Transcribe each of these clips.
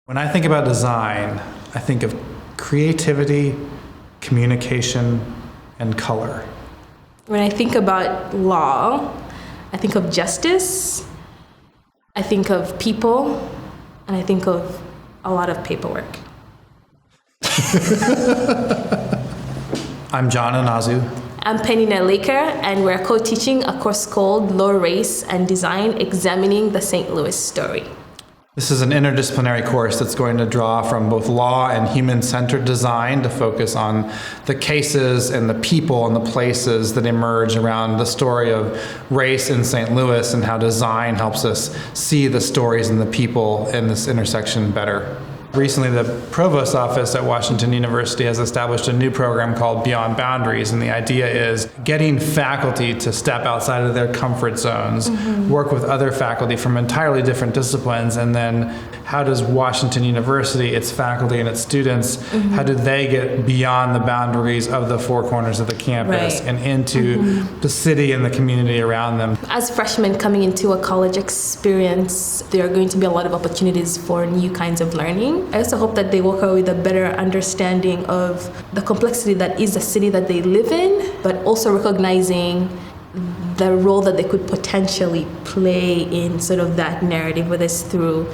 When I think about design, I think of creativity, communication, and color. When I think about law, I think of justice, I think of people, and I think of a lot of paperwork. I'm John Inazu. I'm Penina and we're co-teaching a course called Law, Race, and Design, Examining the St. Louis Story. This is an interdisciplinary course that's going to draw from both law and human-centered design to focus on the cases and the people and the places that emerge around the story of race in St. Louis and how design helps us see the stories and the people in this intersection better. Recently, the Provost's office at Washington University has established a new program called Beyond Boundaries, and the idea is getting faculty to step outside of their comfort zones, work with other faculty from entirely different disciplines, and then how does Washington University, its faculty and its students, how do they get beyond the boundaries of the four corners of the campus and into the city and the community around them? As freshmen coming into a college experience, there are going to be a lot of opportunities for new kinds of learning. I also hope that they walk away with a better understanding of the complexity that is the city that they live in, but also recognizing the role that they could potentially play in sort of that narrative, whether it's through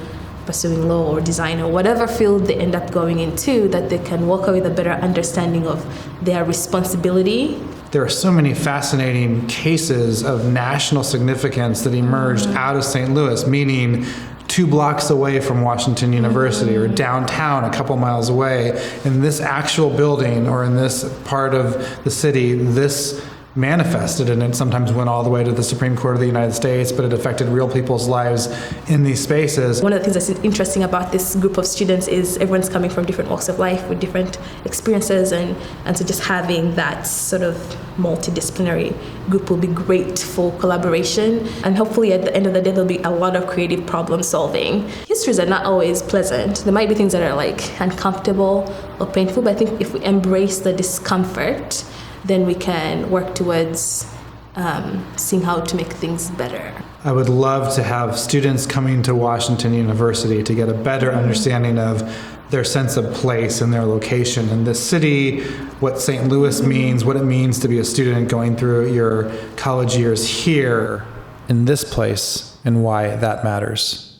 pursuing law or design or whatever field they end up going into, that they can walk away with a better understanding of their responsibility. There are so many fascinating cases of national significance that emerged out of St. Louis, meaning 2 blocks away from Washington University or downtown a couple miles away, in this actual building or in this part of the city, this manifested, and it sometimes went all the way to the Supreme Court of the United States, but it affected real people's lives in these spaces. One of the things that's interesting about this group of students is everyone's coming from different walks of life with different experiences, and so just having that sort of multidisciplinary group will be great for collaboration, and hopefully at the end of the day there'll be a lot of creative problem solving. Histories are not always pleasant. There might be things that are like uncomfortable or painful, but I think if we embrace the discomfort, then we can work towards seeing how to make things better. I would love to have students coming to Washington University to get a better understanding of their sense of place and their location in this city, what St. Louis means, what it means to be a student going through your college years here in this place, and why that matters.